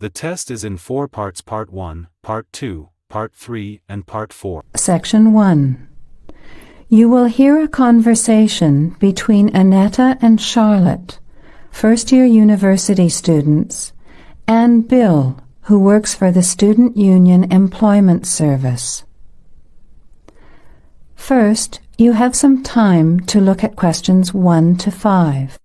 The test is in 4 parts: Part 1, Part 2, Part 3, and Part 4. Section 1. You will hear a conversation between Annetta and Charlotte, first-year university students, and Bill, who works for the Student Union Employment Service. First, you have some time to look at questions 1 to 5.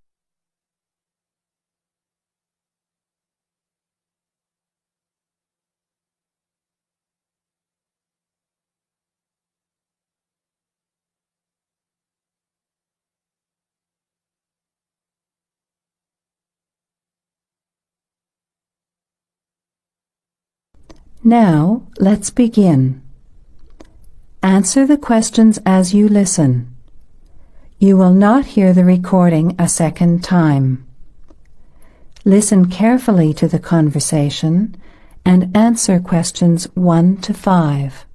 Now, let's begin. Answer the questions as you listen. You will not hear the recording a second time. Listen carefully to the conversation and answer questions 1 to 5.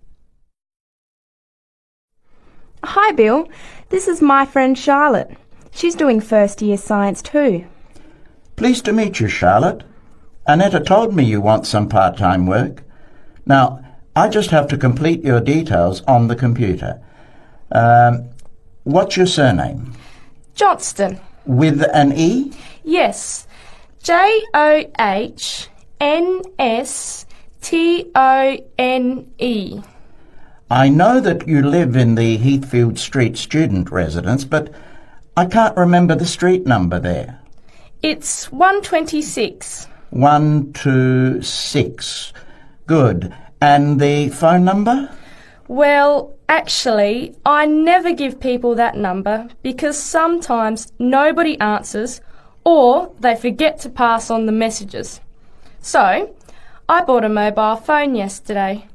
Hi, Bill. This is my friend Charlotte. She's doing first-year science too. Pleased to meet you, Charlotte. Annetta told me you want some part-time work. Now, I just have to complete your details on the computer. What's your surname? Johnston. With an E? Yes. Johnstone. I know that you live in the Heathfield Street student residence, but I can't remember the street number there. It's 126. 126. Good. And the phone number? Well, actually, I never give people that number because sometimes nobody answers or they forget to pass on the messages. So, I bought a mobile phone yesterday,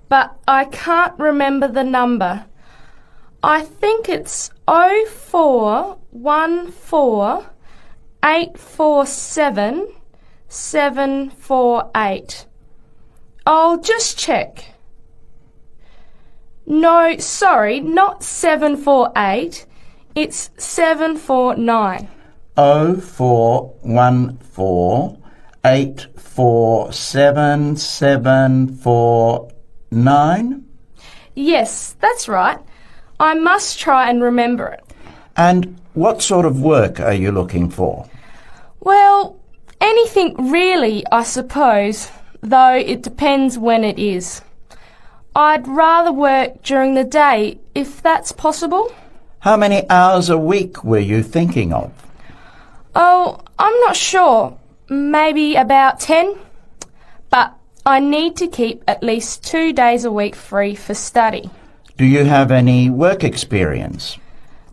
but I can't remember the number. I think it's 0414 847 748. I'll just check. No, sorry, not 748. It's 749. 0414 847 749? Yes, that's right. I must try and remember it. And what sort of work are you looking for? Well, anything really, I suppose, though it depends when it is. I'd rather work during the day, if that's possible. How many hours a week were you thinking of? Oh, I'm not sure. Maybe about 10. But I need to keep at least 2 days a week free for study. Do you have any work experience?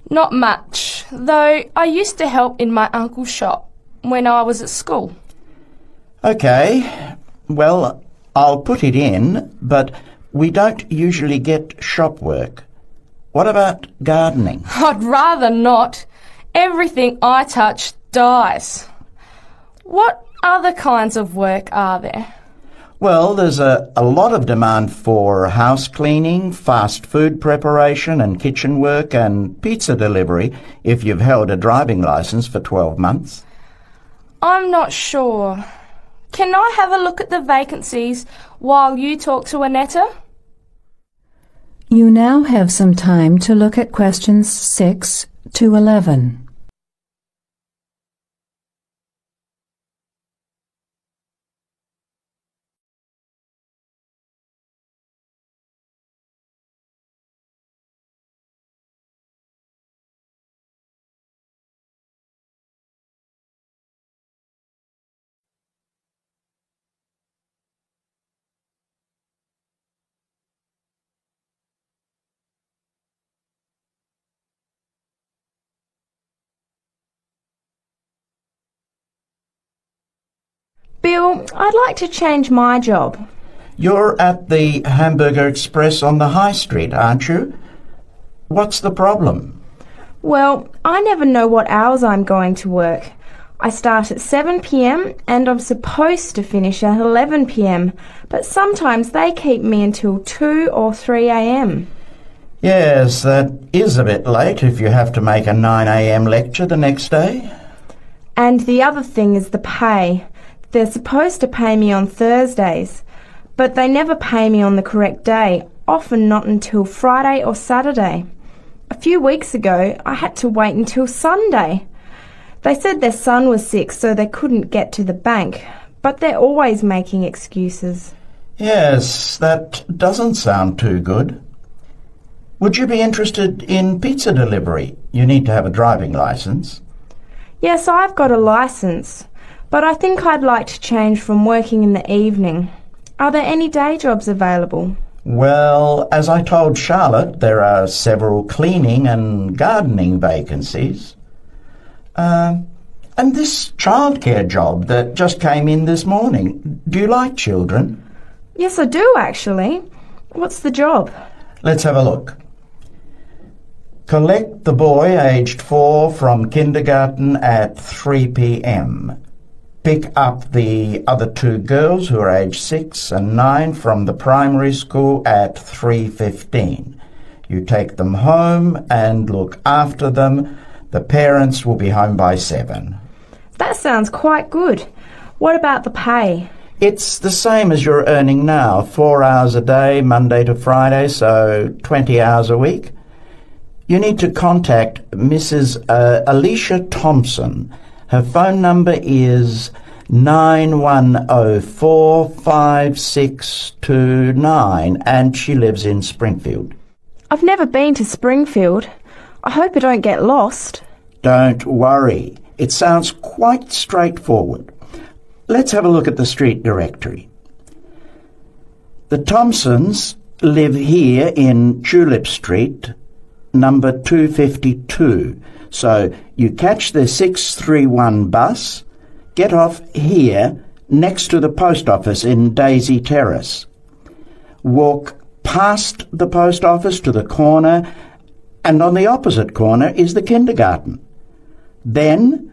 Not much, though I used to help in my uncle's shop when I was at school. OK. Well, I'll put it in, but we don't usually get shop work. What about gardening? I'd rather not. Everything I touch dies. What other kinds of work are there? Well, there's a lot of demand for house cleaning, fast food preparation and kitchen work and pizza delivery if you've held a driving licence for 12 months. I'm not sure. Can I have a look at the vacancies while you talk to Annetta? You now have some time to look at questions 6 to 11. Bill, I'd like to change my job. You're at the Hamburger Express on the High Street, aren't you? What's the problem? Well, I never know what hours I'm going to work. I start at 7 p.m. and I'm supposed to finish at 11 p.m, but sometimes they keep me until 2 or 3 a.m. Yes, that is a bit late if you have to make a 9 a.m. lecture the next day. And the other thing is the pay. They're supposed to pay me on Thursdays, but they never pay me on the correct day, often not until Friday or Saturday. A few weeks ago, I had to wait until Sunday. They said their son was sick, so they couldn't get to the bank, but they're always making excuses. Yes, that doesn't sound too good. Would you be interested in pizza delivery? You need to have a driving licence. Yes, I've got a licence, but I think I'd like to change from working in the evening. Are there any day jobs available? Well, as I told Charlotte, there are several cleaning and gardening vacancies. And this childcare job that just came in this morning. Do you like children? Yes, I do, actually. What's the job? Let's have a look. Collect the boy aged 4 from kindergarten at 3 p.m. Pick up the other 2 girls who are aged 6 and 9 from the primary school at 3:15. You take them home and look after them. The parents will be home by 7. That sounds quite good. What about the pay? It's the same as you're earning now, 4 hours a day, Monday to Friday, so 20 hours a week. You need to contact Mrs. Alicia Thompson. Her phone number is 91045629 and she lives in Springfield. I've never been to Springfield. I hope I don't get lost. Don't worry. It sounds quite straightforward. Let's have a look at the street directory. The Thompsons live here in Tulip Street, number 252. So you catch the 631 bus, get off here next to the post office in Daisy Terrace. Walk past the post office to the corner, and on the opposite corner is the kindergarten. Then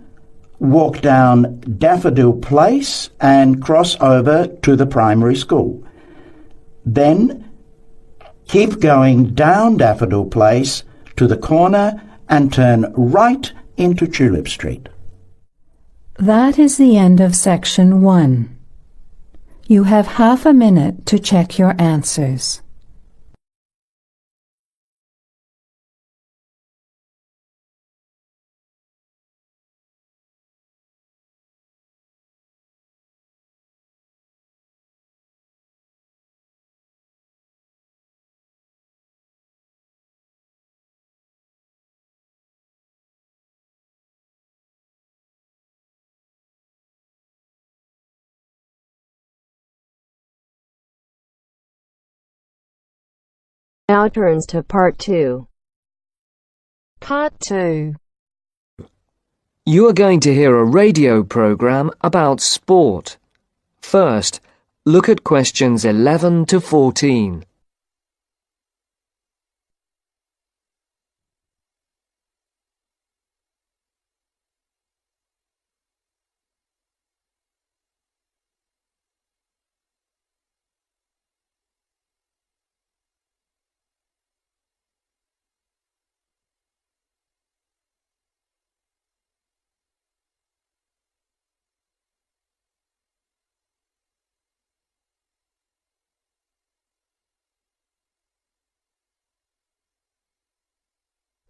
walk down Daffodil Place and cross over to the primary school. Then keep going down Daffodil Place to the corner and turn right into Tulip Street. That is the end of section 1. You have half a minute to check your answers. Now turns to Part 2. Part 2. You are going to hear a radio program about sport. First, look at questions 11 to 14.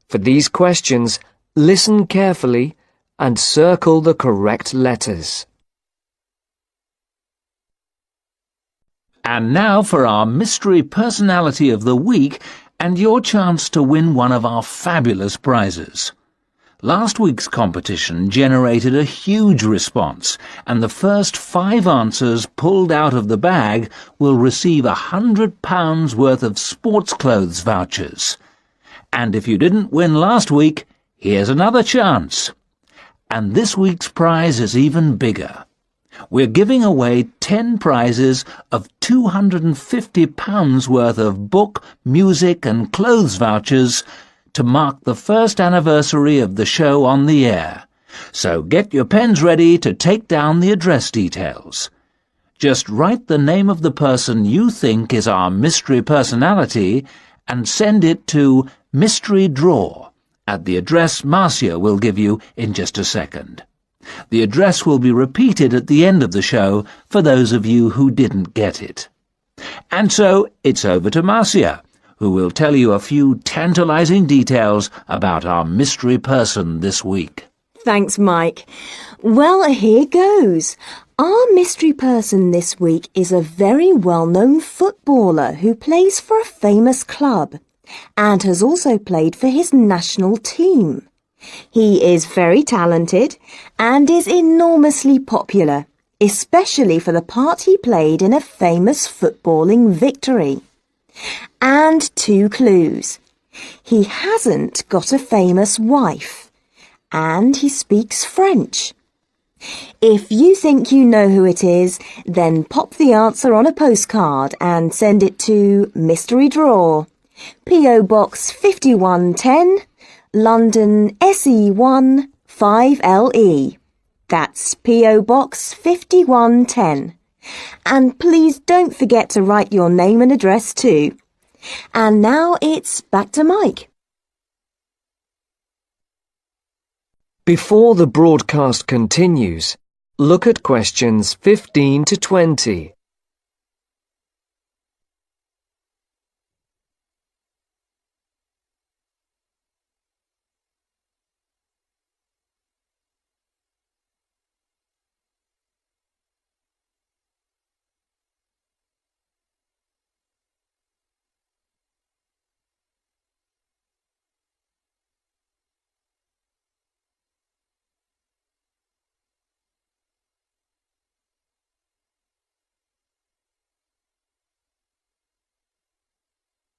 For these questions, listen carefully and circle the correct letters. And now for our Mystery Personality of the Week and your chance to win one of our fabulous prizes. Last week's competition generated a huge response, and the first 5 answers pulled out of the bag will receive £100 worth of sports clothes vouchers. And if you didn't win last week, here's another chance. And this week's prize is even bigger. We're giving away 10 prizes of £250 worth of book, music and clothes vouchers to mark the first anniversary of the show on the air. So get your pens ready to take down the address details. Just write the name of the person you think is our mystery personality and send it to Mystery Drawer at the address Marcia will give you in just a second. The address will be repeated at the end of the show for those of you who didn't get it. And so it's over to Marcia, who will tell you a few tantalizing details about our mystery person this week. Thanks, Mike. Well, here goes. Our mystery person this week is a very well-known footballer who plays for a famous club and has also played for his national team. He is very talented and is enormously popular, especially for the part he played in a famous footballing victory. And 2 clues. He hasn't got a famous wife, and he speaks French. If you think you know who it is, then pop the answer on a postcard and send it to Mystery Drawer, P.O. Box 5110, London SE1 5LE. That's P.O. Box 5110. And please don't forget to write your name and address too. And now it's back to Mike. Before the broadcast continues, look at questions 15 to 20.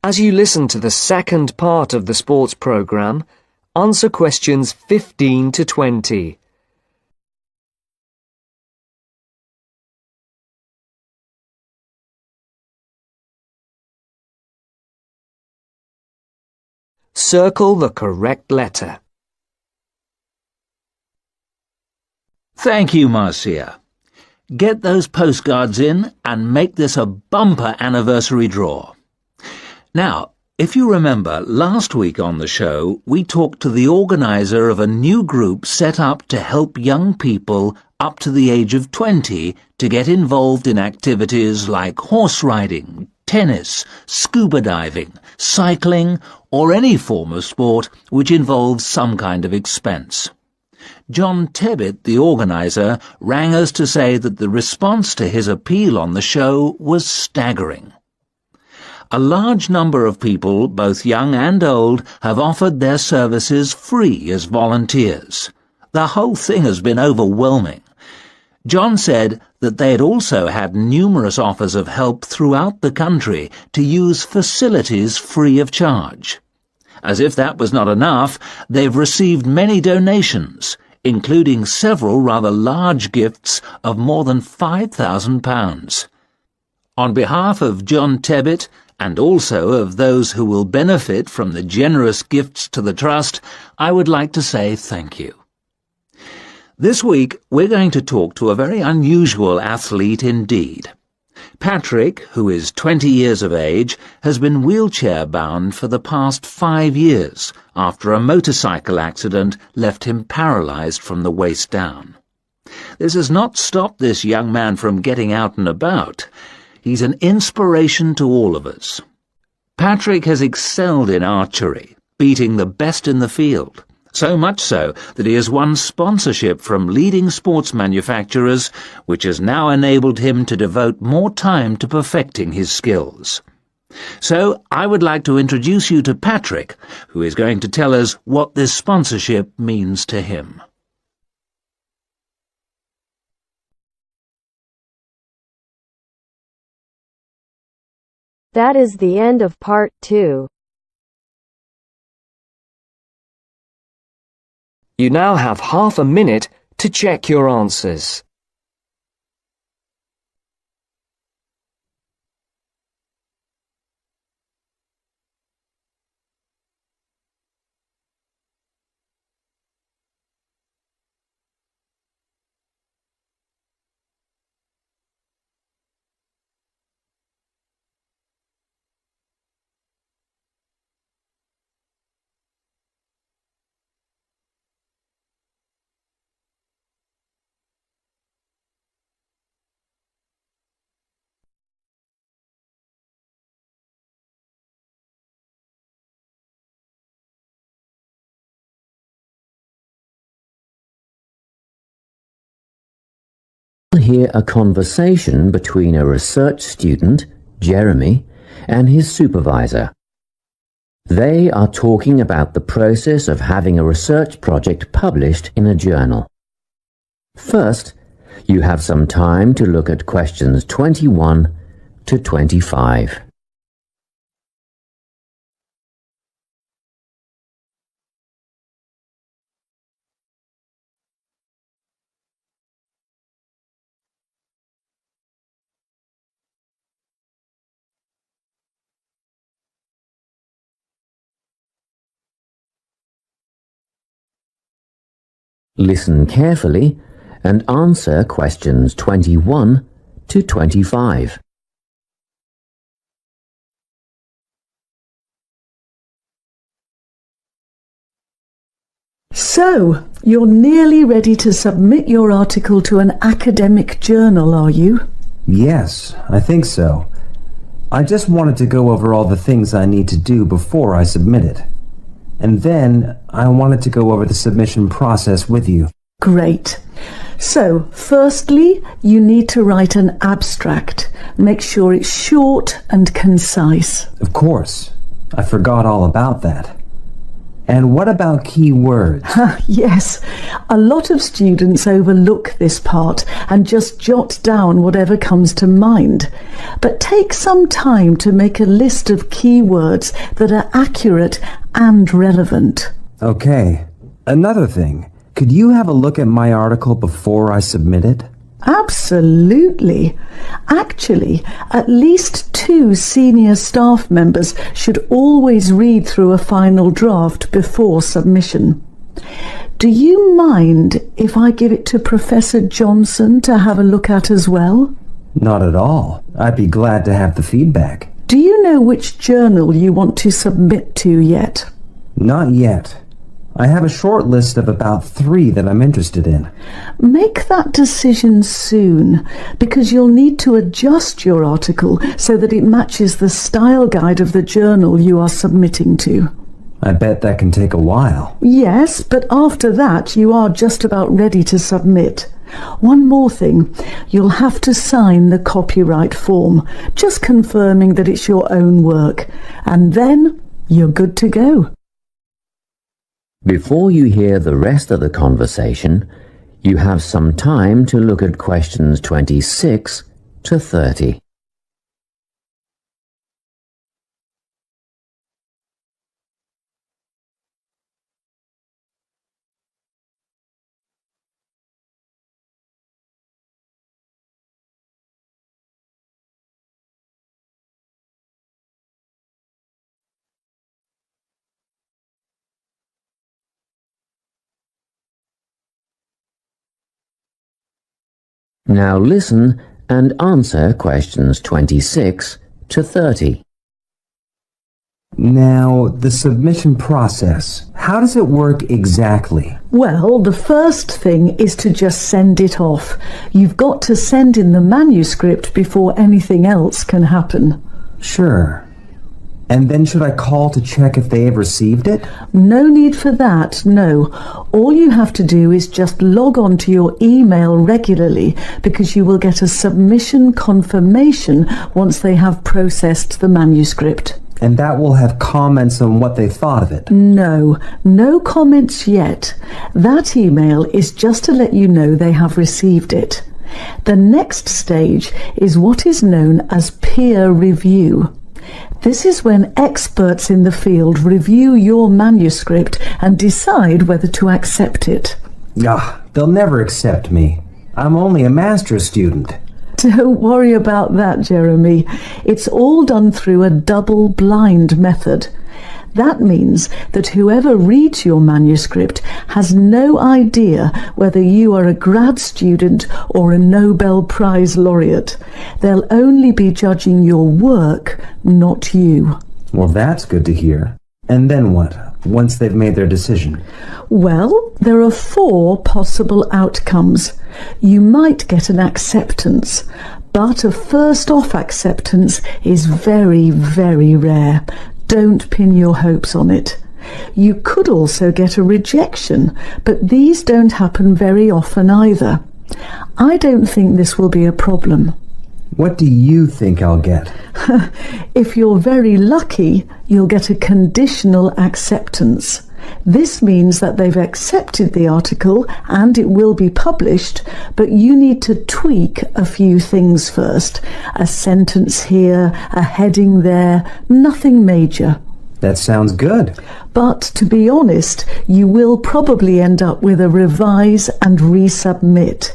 As you listen to the second part of the sports programme, answer questions 15 to 20. Circle the correct letter. Thank you, Marcia. Get those postcards in and make this a bumper anniversary draw. Now, if you remember, last week on the show, we talked to the organiser of a new group set up to help young people up to the age of 20 to get involved in activities like horse riding, tennis, scuba diving, cycling, or any form of sport which involves some kind of expense. John Tebbit, the organiser, rang us to say that the response to his appeal on the show was staggering. A large number of people, both young and old, have offered their services free as volunteers. The whole thing has been overwhelming. John said that they had also had numerous offers of help throughout the country to use facilities free of charge. As if that was not enough, they've received many donations, including several rather large gifts of more than £5,000. On behalf of John Tebbit, and also of those who will benefit from the generous gifts to the Trust, I would like to say thank you. This week, we're going to talk to a very unusual athlete indeed. Patrick, who is 20 years of age, has been wheelchair-bound for the past 5 years after a motorcycle accident left him paralysed from the waist down. This has not stopped this young man from getting out and about. He's an inspiration to all of us. Patrick has excelled in archery, beating the best in the field, so much so that he has won sponsorship from leading sports manufacturers, which has now enabled him to devote more time to perfecting his skills. So I would like to introduce you to Patrick, who is going to tell us what this sponsorship means to him. That is the end of part 2. You now have half a minute to check your answers. hear a conversation between a research student, Jeremy, and his supervisor. They are talking about the process of having a research project published in a journal. First, you have some time to look at questions 21 to 25. Listen carefully and answer questions 21 to 25. So, you're nearly ready to submit your article to an academic journal, are you? Yes, I think so. I just wanted to go over all the things I need to do before I submit it. And then I wanted to go over the submission process with you. Great. So, firstly, you need to write an abstract. Make sure it's short and concise. Of course. I forgot all about that. And what about key words? Yes, a lot of students overlook this part and just jot down whatever comes to mind. But take some time to make a list of key words that are accurate and relevant. Okay. Another thing, could you have a look at my article before I submit it? Absolutely. Actually, at least 2 senior staff members should always read through a final draft before submission. Do you mind if I give it to Professor Johnson to have a look at as well? Not at all. I'd be glad to have the feedback. Do you know which journal you want to submit to yet? Not yet. I have a short list of about 3 that I'm interested in. Make that decision soon, because you'll need to adjust your article so that it matches the style guide of the journal you are submitting to. I bet that can take a while. Yes, but after that you are just about ready to submit. One more thing, you'll have to sign the copyright form, just confirming that it's your own work, and then you're good to go. Before you hear the rest of the conversation, you have some time to look at questions 26 to 30. Now listen and answer questions 26 to 30. Now, the submission process. How does it work exactly? Well, the first thing is to just send it off. You've got to send in the manuscript before anything else can happen. Sure. And then should I call to check if they have received it? No need for that, no. All you have to do is just log on to your email regularly, because you will get a submission confirmation once they have processed the manuscript. And that will have comments on what they thought of it? No comments yet. That email is just to let you know they have received it. The next stage is what is known as peer review. This is when experts in the field review your manuscript and decide whether to accept it. They'll never accept me. I'm only a master's student. Don't worry about that, Jeremy. It's all done through a double-blind method. That means that whoever reads your manuscript has no idea whether you are a grad student or a Nobel Prize laureate. They'll only be judging your work, not you. Well, that's good to hear. And then what, once they've made their decision? Well, there are 4 possible outcomes. You might get an acceptance, but a first-off acceptance is very, very rare. Don't pin your hopes on it. You could also get a rejection, but these don't happen very often either. I don't think this will be a problem. What do you think I'll get? If you're very lucky, you'll get a conditional acceptance. This means that they've accepted the article and it will be published, but you need to tweak a few things first. A sentence here, a heading there, nothing major. That sounds good. But to be honest, you will probably end up with a revise and resubmit.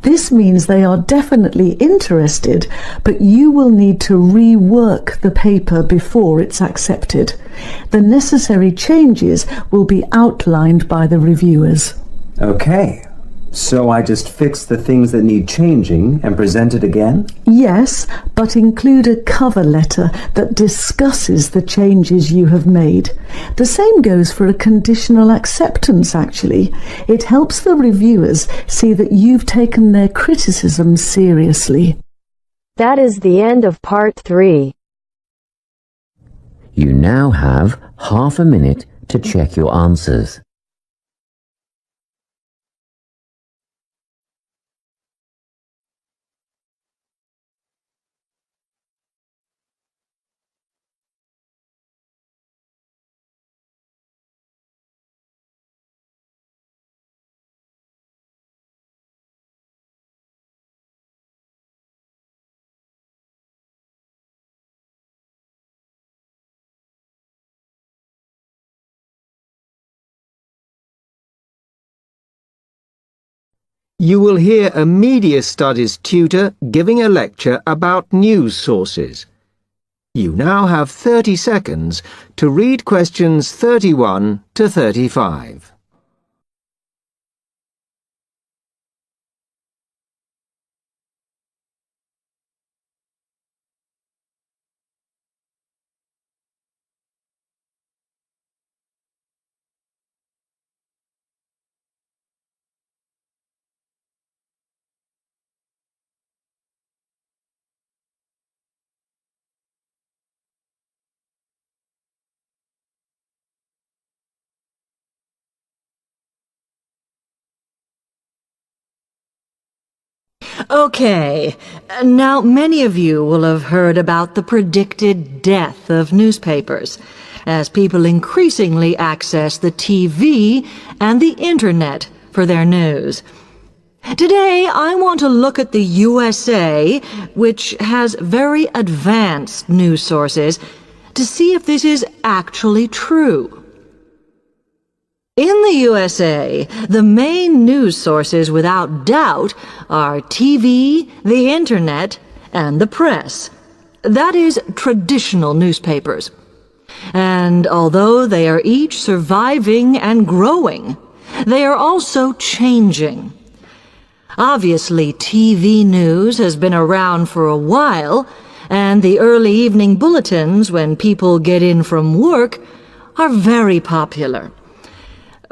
This means they are definitely interested, but you will need to rework the paper before it's accepted. The necessary changes will be outlined by the reviewers. Okay. So I just fix the things that need changing and present it again? Yes, but include a cover letter that discusses the changes you have made. The same goes for a conditional acceptance, actually. It helps the reviewers see that you've taken their criticism seriously. That is the end of part 3. You now have half a minute to check your answers. You will hear a media studies tutor giving a lecture about news sources. You now have 30 seconds to read questions 31 to 35. Okay, now many of you will have heard about the predicted death of newspapers, as people increasingly access the TV and the Internet for their news. Today, I want to look at the USA, which has very advanced news sources, to see if this is actually true. In the USA, the main news sources without doubt are TV, the Internet, and the press. That is, traditional newspapers. And although they are each surviving and growing, they are also changing. Obviously, TV news has been around for a while, and the early evening bulletins when people get in from work are very popular.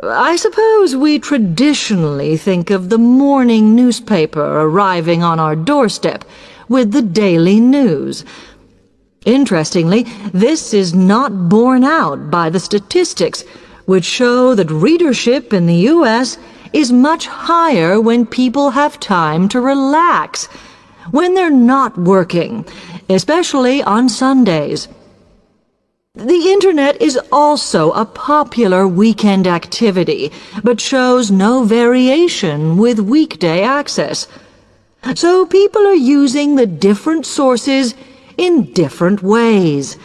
I suppose we traditionally think of the morning newspaper arriving on our doorstep with the daily news. Interestingly, this is not borne out by the statistics, which show that readership in the U.S. is much higher when people have time to relax, when they're not working, especially on Sundays. The Internet is also a popular weekend activity, but shows no variation with weekday access. So people are using the different sources in different ways.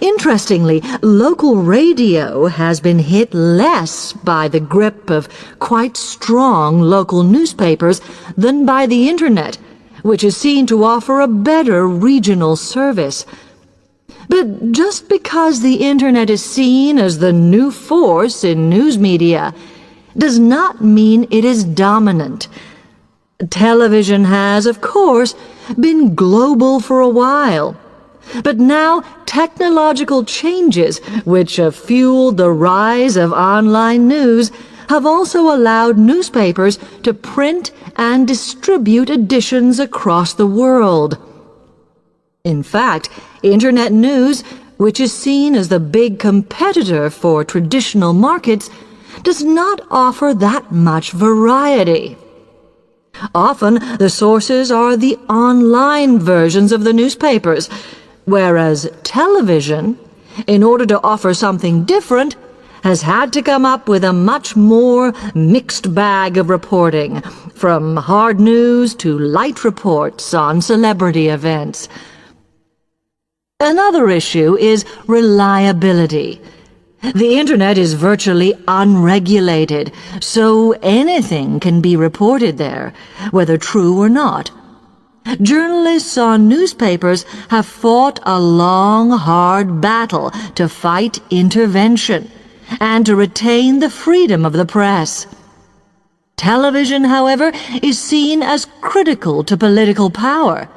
Interestingly, local radio has been hit less by the grip of quite strong local newspapers than by the Internet, which is seen to offer a better regional service. But just because the Internet is seen as the new force in news media does not mean it is dominant. Television has, of course, been global for a while. But now technological changes, which have fueled the rise of online news, have also allowed newspapers to print and distribute editions across the world. In fact, Internet news, which is seen as the big competitor for traditional markets, does not offer that much variety. Often the sources are the online versions of the newspapers, whereas television, in order to offer something different, has had to come up with a much more mixed bag of reporting, from hard news to light reports on celebrity events. Another issue is reliability. The Internet is virtually unregulated, so anything can be reported there, whether true or not. Journalists on newspapers have fought a long, hard battle to fight intervention and to retain the freedom of the press. Television, however, is seen as critical to political power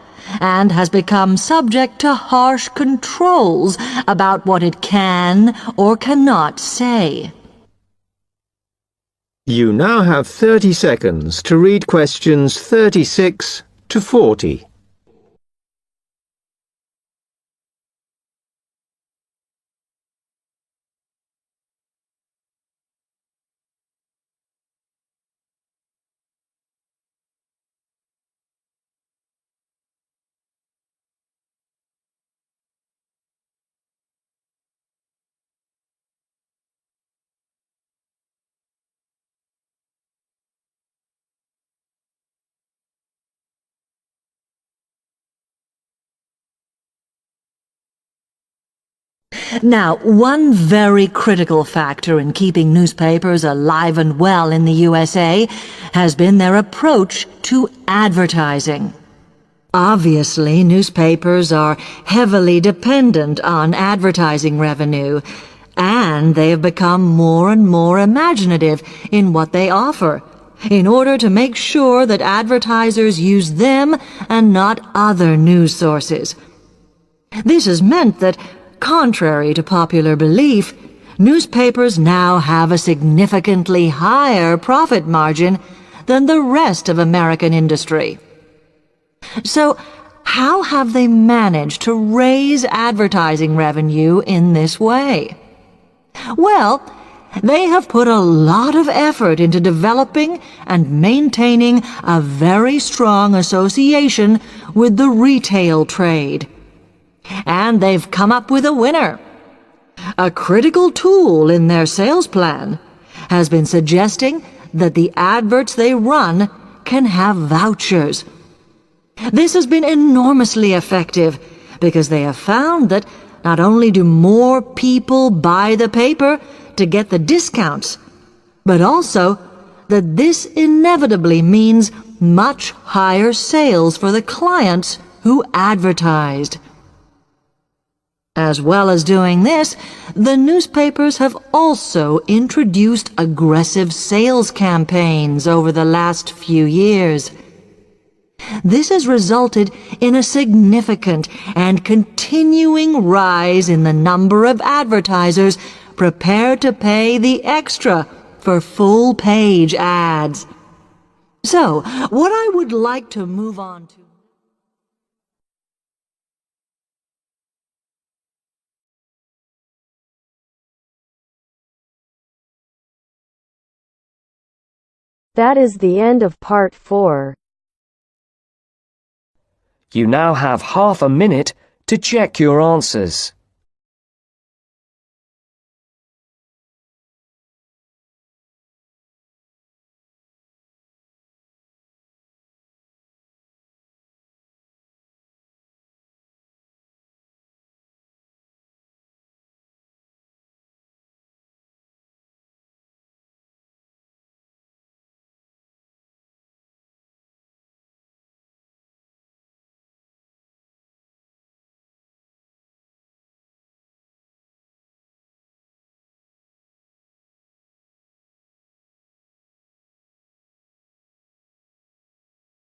and has become subject to harsh controls about what it can or cannot say. You now have 30 seconds to read questions 36 to 40. Now, one very critical factor in keeping newspapers alive and well in the USA has been their approach to advertising. Obviously, newspapers are heavily dependent on advertising revenue, and they have become more and more imaginative in what they offer, in order to make sure that advertisers use them and not other news sources. This has meant that, contrary to popular belief, newspapers now have a significantly higher profit margin than the rest of American industry. So, how have they managed to raise advertising revenue in this way? Well, they have put a lot of effort into developing and maintaining a very strong association with the retail trade. And they've come up with a winner. A critical tool in their sales plan has been suggesting that the adverts they run can have vouchers. This has been enormously effective because they have found that not only do more people buy the paper to get the discounts, but also that this inevitably means much higher sales for the clients who advertised. As well as doing this, the newspapers have also introduced aggressive sales campaigns over the last few years. This has resulted in a significant and continuing rise in the number of advertisers prepared to pay the extra for full-page ads. So, what I would like to move on to... That is the end of part 4. You now have half a minute to check your answers.